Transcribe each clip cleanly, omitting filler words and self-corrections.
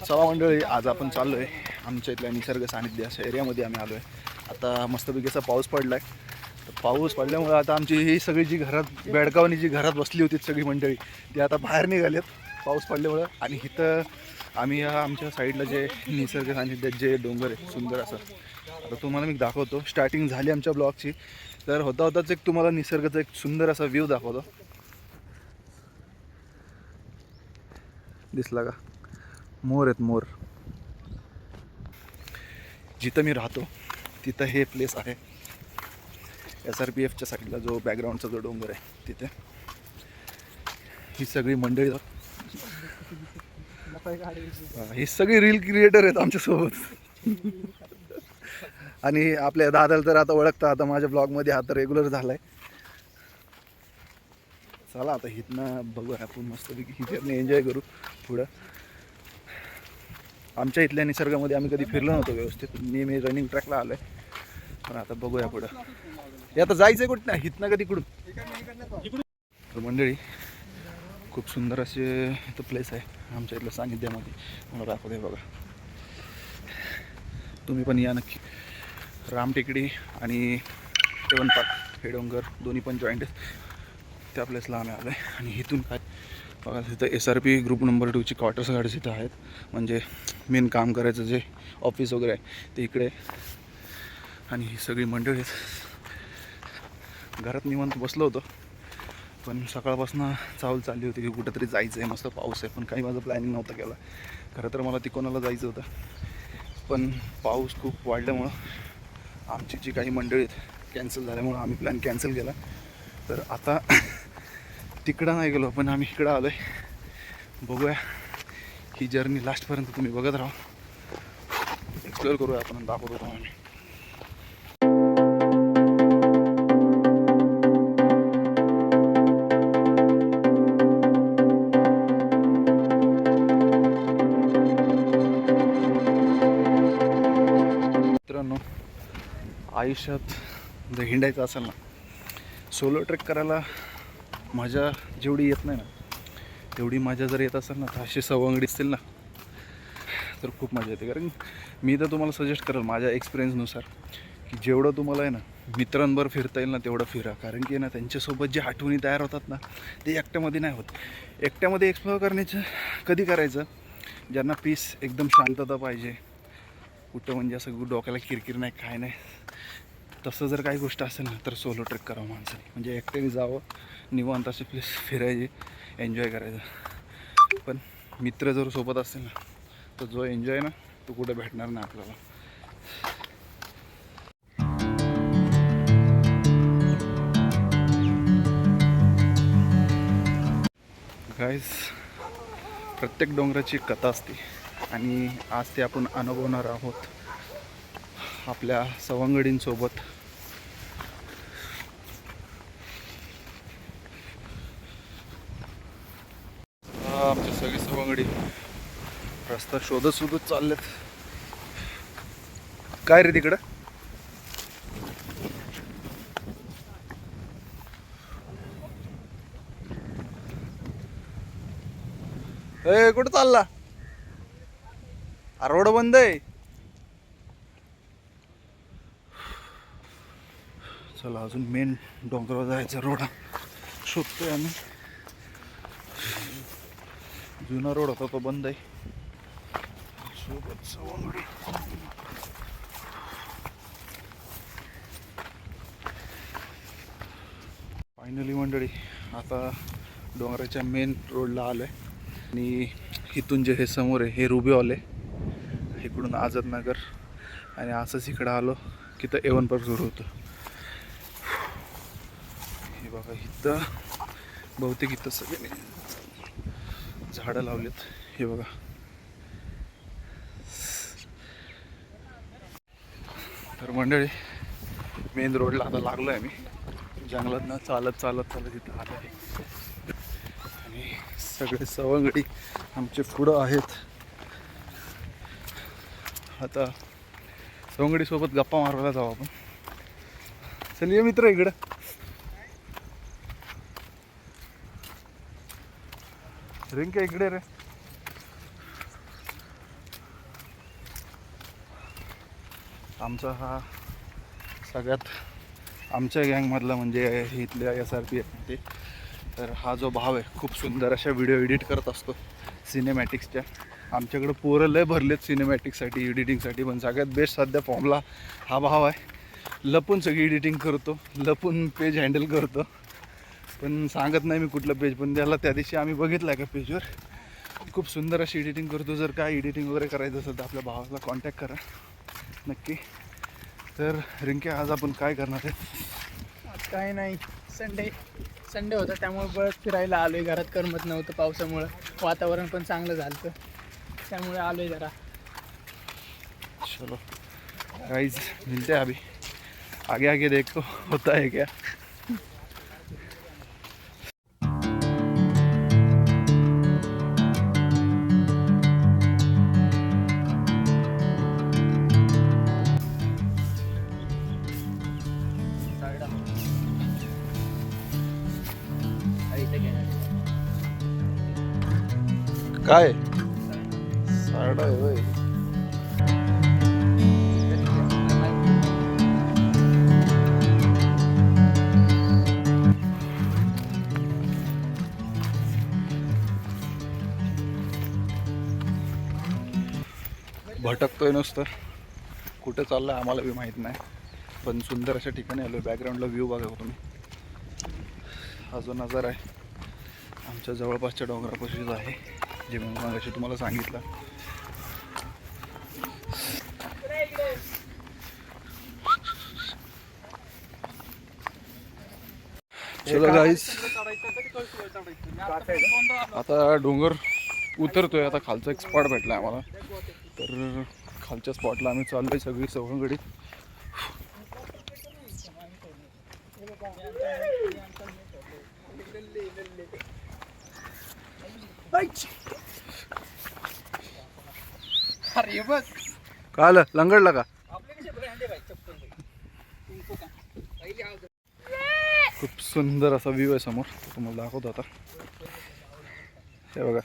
चला मंडळी, आज आपण चाललो आहे आमच्या इथल्या निसर्ग सानिध्य अशा एरियामध्ये आम्ही आलो आहे. आता मस्तपैकी असा पाऊस पडला आहे. तर पाऊस पडल्यामुळे आता आमची ही सगळी जी घरात बेडकावणी जी घरात बसली होती सगळी मंडळी ती आता बाहेर निघालेत पाऊस पडल्यामुळं. आणि इथं आम्ही या आमच्या साईडला जे निसर्ग सानिध्यात जे डोंगर आहे सुंदर असं, आता तुम्हाला मी दाखवतो. स्टार्टिंग झाली आमच्या ब्लॉगची, तर होताच एक तुम्हाला निसर्गाचा एक सुंदर असा व्ह्यू दाखवतो. दिसला का? मोर आहेत मोर. जिथं मी राहतो तिथं हे प्लेस आहे. SRPFच्या साईडला जो बॅकग्राऊंडचा जो डोंगर आहे तिथे ही सगळी मंडळी, ही सगळी रील क्रिएटर आहेत आमच्यासोबत. आणि आपल्या दादाला तर आता ओळखता, आता माझ्या ब्लॉगमध्ये आता रेग्युलर झाला आहे. चला आता इथनं बघूया आपण मस्तपैकी ही जर्नी एन्जॉय करू पुढं. आमच्या इथल्या निसर्गामध्ये आम्ही कधी फिरलो नव्हतो व्यवस्थित. मी रनिंग ट्रॅकला आलो आहे, पण आता बघूया पुढं. हे आता जायचं आहे कुठं, नाही इथनं कधी कुठून. तर मंडळी खूप सुंदर असे इथं प्लेस आहे आमच्या इथल्या सानिध्यामध्ये. मला दाखवते बघा, तुम्ही पण या नक्की. रामटेकडी आणि टेवणपाट हे डोंगर दोन्ही पण जॉईंट आहेत. त्या प्लेसला आम्ही आलो आहे. आणि इथून काय बघा, तिथं SRP ग्रुप नंबर 2ची क्वार्टर्स गार्ड्स इथं आहेत. म्हणजे मेन काम करायचं जे ऑफिस वगैरे आहे ते इकडे. आणि ही सगळी मंडळी आहेत. घरात निवांत बसलो होतो, पण सकाळपासून चावल चालली होती की कुठंतरी जायचं आहे, मस्त पाऊस आहे. पण काही माझं प्लॅनिंग नव्हतं केलं. खरं तर मला तिकोनाला जायचं होतं, पण पाऊस खूप वाढल्यामुळं आमची जी काही मंडळी आहेत कॅन्सल झाल्यामुळं आम्ही प्लॅन कॅन्सल केला. तर आता तिकडं नाही गेलो, पण आम्ही इकडं आलो आहे. बघूया ही जर्नी लास्टपर्यंत तुम्ही बघत राहा. एक्सप्लोअर करूया आपण, दाखवतो तुम्हाला आम्ही. मित्रांनो, आयुष्यात जर हिंडायचं असेल ना, सोलो ट्रेक करायला मजा जेवढी येत नाही ना तेवढी मजा जर येत असेल ना, तर अशी सवंगडी असतील ना तर खूप मजा येते. कारण मी तर तुम्हाला सजेस्ट करेल माझ्या एक्सपिरियन्सनुसार की जेवढं तुम्हाला आहे ना मित्रांबरोबर फिरता येईल ना तेवढं फिरा. कारण की ना त्यांच्यासोबत जे आठवणी तयार होतात ना ते एकट्यामध्ये नाही होत. एकट्यामध्ये एक्सप्लोअर करण्याचं कधी करायचं ज्यांना पीस एकदम शांतता पाहिजे, कुठं म्हणजे असं डोक्याला किरकिर नाही काय नाही, तसं जर काही गोष्ट असेल ना तर सोलो ट्रेक करावं माणसाने. म्हणजे एकट्याने जावं, निवांत असे प्लेस फिरायचे, एन्जॉय करायचं. पण मित्र जर सोबत असेल ना तर जो एन्जॉय ना तो कुठं भेटणार नाही आपल्याला. गाईज, प्रत्येक डोंगराची कथा असते आणि आज ते आपण अनुभवणार आहोत आपल्या सवंगडींसोबत. आमची सगळी सवंगडी रस्ता शोधत चाललेत. काय रे तिकडं? ए कुठं चालला? रोड बंद आहे. चला अजून मेन डोंगरावर जायचं रोड शोधतोय आम्ही. जुना रोड होता तो बंद आहे. सोबत सवंगडी. फायनली मंडळी आता डोंगराच्या मेन रोडला आलो आहे. आणि इथून जे हे समोर आहे हे रुबी हॉल आहे, इकडून आझादनगर. आणि असंच इकडं आलो की तर A1 पार्क सुरू होतं. हे बघा इथं बहुतेक इथं सगळे झाडं लावलेत. हे बघा, तर मंडळी मेन रोडला आता लागलो आहे. मी जंगलातनं चालत इथं आलं आहे. आणि सगळे सवंगडी आमचे पुढं आहेत. आता सवंगडीसोबत गप्पा मारायला जाऊ आपण. चल ये मित्र इकडं. रिंक इकडे रे. आमचा हा सगळ्यात आमच्या गँगमधला म्हणजे इथल्या SRP मध्ये तर हा जो भाव आहे खूप सुंदर अशा व्हिडिओ एडिट करत असतो सिनेमॅटिक्सच्या. आमच्याकडं पोरं लय भरलेत सिनेमॅटिक्ससाठी एडिटिंगसाठी, पण सगळ्यात बेस्ट सध्या फॉर्मला हा भाव आहे. लपून सगळी एडिटिंग करतो, लपून पेज हँडल करतो, पण सांगत नाही मी कुठलं पेज, पण त्याला त्या दिवशी आम्ही बघितलं आहे का पेजवर खूप सुंदर अशी एडिटिंग करतो. जर काय एडिटिंग वगैरे करायचं असेल तर आपल्या भावाला कॉन्टॅक्ट करा नक्की. तर रिंके आज आपण काय करणार आहे? आज काय नाही, संडे होता त्यामुळे बस फिरायला आलो आहे. घरात करमत नव्हतं पावसामुळं, वातावरण पण चांगलं झालं होतं त्यामुळे आलो आहे जरा. चलो गाइस मिलते हैं अभी, आगे आगे देखो होता है क्या. काय साडा आहे होय. भटकतोय नुसतं, कुठं चाललंय आम्हाला बी माहीत नाही, पण सुंदर अशा ठिकाणी आलो. बॅकग्राऊंडला व्ह्यू बघा तुम्ही. हा जो नजारा आहे आमच्या जवळपासच्या डोंगरापाशीच आहे, जे मी मागाशी तुम्हाला सांगितलं. चलो गाईस, आता डोंगर उतरतोय. आता खालचा एक स्पॉट भेटला आम्हाला, तर खालच्या स्पॉटला आम्ही चाललोय सगळी सवंगडी. अरे बघ काय आलं, लंगडला का? खूप सुंदर असा व्ह्यू आहे समोर, तुम्हाला दाखवतो आता. हे बघा,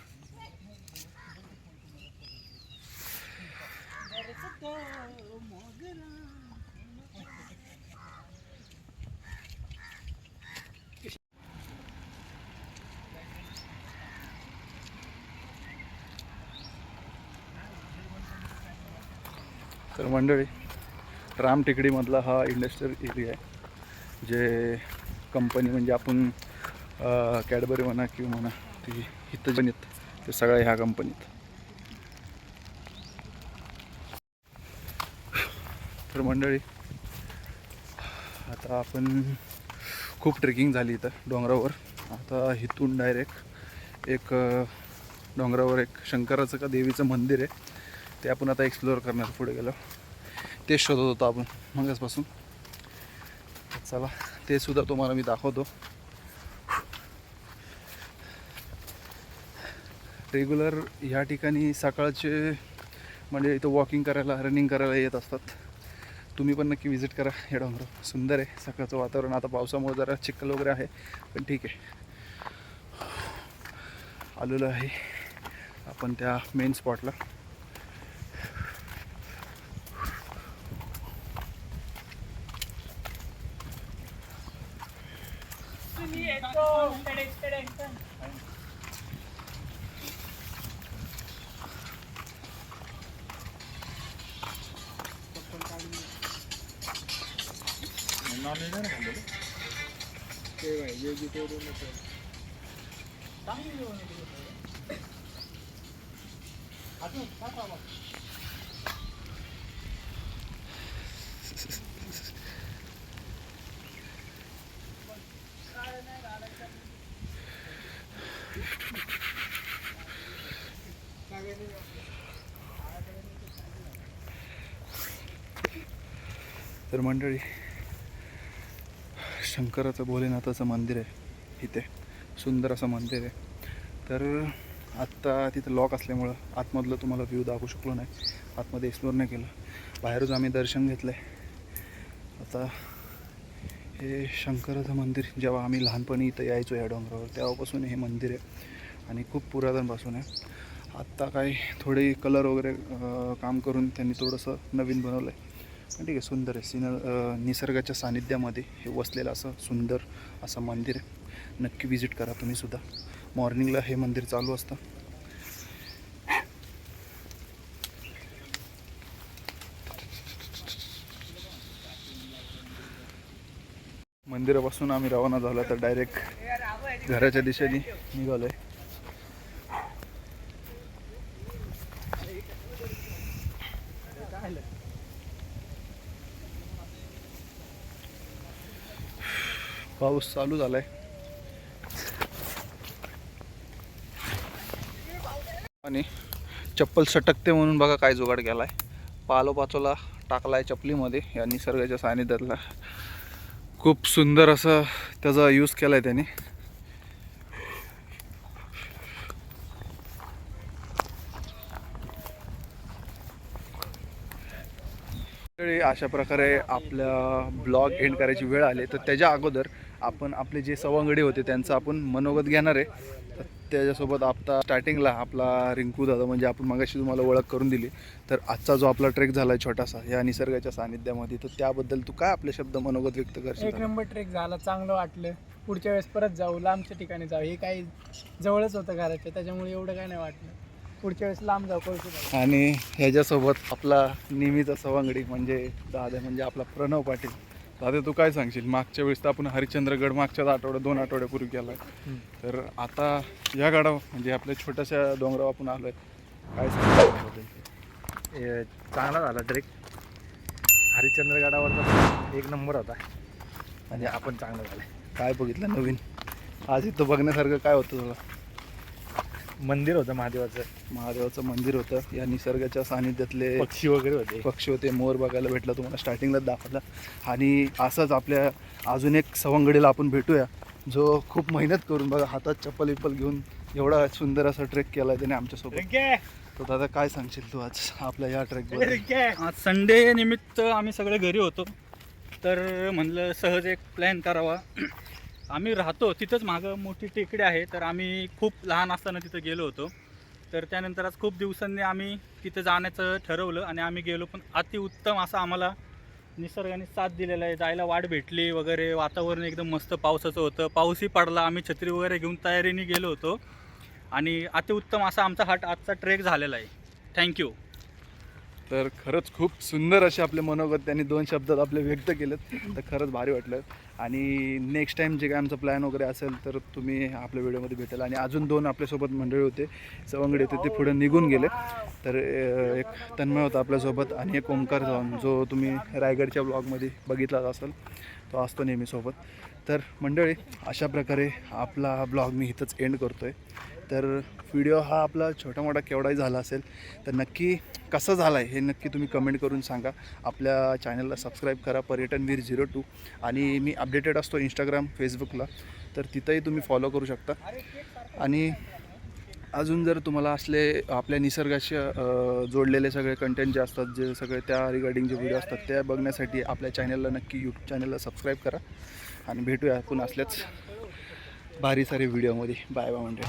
तर मंडळी राम टेकडीमधला हा इंडस्ट्रियल एरिया आहे, जे कंपनी म्हणजे आपण कॅडबरी म्हणा किंवा म्हणा ती इथं जनित ते सगळ्या ह्या कंपनीत. तर मंडळी आता आपण खूप ट्रेकिंग झाली इथं डोंगरावर. आता इथून डायरेक्ट एक डोंगरावर एक शंकराचं का देवीचं मंदिर आहे, ते आपण आता एक्सप्लोअर करणार. पुढे गेलो तेच शोधत होतो आपण मगाचपासून. चला ते सुद्धा तुम्हाला मी दाखवतो. रेग्युलर ह्या ठिकाणी सकाळचे म्हणजे इथं वॉकिंग करायला रनिंग करायला येत असतात. तुम्ही पण नक्की विजिट करा या डोंगरावर. सुंदर आहे सकाळचं वातावरण. आता पावसामुळे जरा चिखल वगैरे आहे, पण ठीक आहे. आलेलो आहे आपण त्या मेन स्पॉटला. तर मंडळी शंकराचं भोलेनाथाचं मंदिर आहे इथे. सुंदर असं मंदिर आहे. तर आत्ता तिथं लॉक असल्यामुळं आतमधलं तुम्हाला व्ह्यू दाखवू शकलो नाही, आतमध्ये एक्सप्लोअर नाही केलं. बाहेरच आम्ही दर्शन घेतलं आहे. आता हे शंकराचं मंदिर, जेव्हा आम्ही लहानपणी इथं यायचो या डोंगरावर तेव्हापासून हे मंदिर आहे आणि खूप पुरातनपासून आहे. आत्ता काही थोडे कलर वगैरे काम करून त्यांनी थोडंसं नवीन बनवलं आहे, ठीक आहे, सुंदर आहे. निसर्गाच्या सानिध्यामध्ये हे वसलेलं असं सुंदर असं मंदिर आहे. नक्की विजिट करा तुम्ही सुद्धा. मॉर्निंगला हे मंदिर चालू असतं. मंदिरापासून आम्ही रवाना झालो तर डायरेक्ट घराच्या दिशेने निघालो आहे. पाऊस चालू झालाय आणि चप्पल सटकते म्हणून बघा काय जुगाड केलाय. पाचोला टाकलाय चपलीमध्ये या निसर्गाच्या सानिध्यातला. खूप सुंदर असं त्याचा यूज केलाय त्याने. अशा प्रकारे आपल्या ब्लॉग एंड करायची वेळ आली. तर त्याच्या अगोदर आपण आपले जे सवंगडी होते त्यांचं आपण मनोगत घेणार आहे. तर त्याच्यासोबत आता स्टार्टिंगला आपला रिंकू दादा, म्हणजे आपण मगाशी तुम्हाला ओळख करून दिली. तर आजचा जो आपला ट्रेक झाला आहे छोटासा या निसर्गाच्या सानिध्यामध्ये, तर त्याबद्दल तू काय आपले शब्द मनोगत व्यक्त करशील? एक नंबर ट्रेक झाला, चांगलं वाटलं. पुढच्या वेळेस परत जाऊ, लांबच्या ठिकाणी जाऊ. हे काही जवळच होतं घराच्या, त्याच्यामुळे एवढं काय नाही वाटलं. पुढच्या वेळेस लांब जाऊ कळतो. आणि ह्याच्यासोबत आपला नेहमीचा सवंगडी म्हणजे दादा, म्हणजे आपला प्रणव पाटील. दादा तू काय सांगशील? मागच्या वेळेस तर आपण हरिश्चंद्रगड मागच्याच आठवड्यात 2 आठवड्यापूर्वी केला. तर आता या गडावर म्हणजे आपल्या छोट्याशा डोंगरावर आपण आलोय, काय सांगशील? चांगला झाला ट्रेक. हरिश्चंद्रगडावर एक नंबर होता म्हणजे आपण चांगलं झालं. काय बघितलं नवीन आज इथं बघण्यासारखं? काय होतं तुला? मंदिर होतं महादेवाचं. महादेवाचं मंदिर होतं. या निसर्गाच्या सानिध्यातले पक्षी वगैरे होते. पक्षी होते. मोर बघायला भेटला, तुम्हाला स्टार्टिंगलाच दाखवला. आणि असंच आपल्या अजून एक सवंगडीला आपण भेटूया, जो खूप मेहनत करून बघा हातात चप्पल विप्पल घेऊन एवढा सुंदर असा ट्रेक केला त्याने आमच्यासोबत. तर दादा काय सांगशील तू आज आपल्या या ट्रेकबद्दल? आज संडे निमित्त आम्ही सगळे घरी होतो, तर म्हणलं सहज एक प्लॅन करावा. आम्ही राहतो तिथंच, मागं मोठी टेकडी आहे. तर आम्ही खूप लहान असताना तिथं गेलो होतो. तर त्यानंतर आज खूप दिवसांनी आम्ही तिथं जाण्याचं ठरवलं आणि आम्ही गेलो. पण अतिउत्तम असं आम्हाला निसर्गाने साथ दिलेला आहे. जायला वाट भेटली वगैरे. वातावरण एकदम मस्त पावसाचं होतं. पाऊसही पडला. आम्ही छत्री वगैरे घेऊन तयारीने गेलो होतो आणि अतिउत्तम असा आमचा आजचा ट्रेक झालेला आहे. थँक्यू. तर खरंच खूप सुंदर असे आपले मनोगत त्यांनी 2 शब्दात आपले व्यक्त केलेत. तर खरंच भारी वाटलं. आणि नेक्स्ट टाईम जे काय आमचा प्लॅन वगैरे असेल तर तुम्ही आपल्या व्हिडिओमध्ये भेटेल. आणि अजून 2 आपल्यासोबत मंडळी होते, सवंगडी होते, ते पुढे निघून गेले. तर एक तन्मय होता आपल्यासोबत आणि एक ओंकार जाऊन, जो तुम्ही रायगडच्या ब्लॉगमध्ये बघितलाच असेल, तो असतो नेहमीसोबत. तर मंडळी अशा प्रकारे आपला ब्लॉग मी इथंच एंड करतो आहे. तर व्हिडिओ हा आपला छोटा मोठा केवढाही झाला असेल तर नक्की कसा झाला आहे हे नक्की तुम्ही कमेंट करून सांगा. आपल्या चॅनलला सबस्क्राईब करा, पर्यटनवीर 02. आणि मी अपडेटेड असतो इंस्टाग्राम, फेसबुकला, तर तिथंही तुम्ही फॉलो करू शकता. आणि अजून जर तुम्हाला असले आपल्या निसर्गाशी जोडलेले सगळे कंटेंट जे असतात, जे सगळे त्या रिगार्डिंग जे व्हिडिओ असतात, त्या बघण्यासाठी आपल्या चॅनलला नक्की यूट्यूब चॅनलला सबस्क्राईब करा. आणि भेटूया आपण असल्याच भारी सारे व्हिडिओमध्ये. बाय बाय म्हणजे.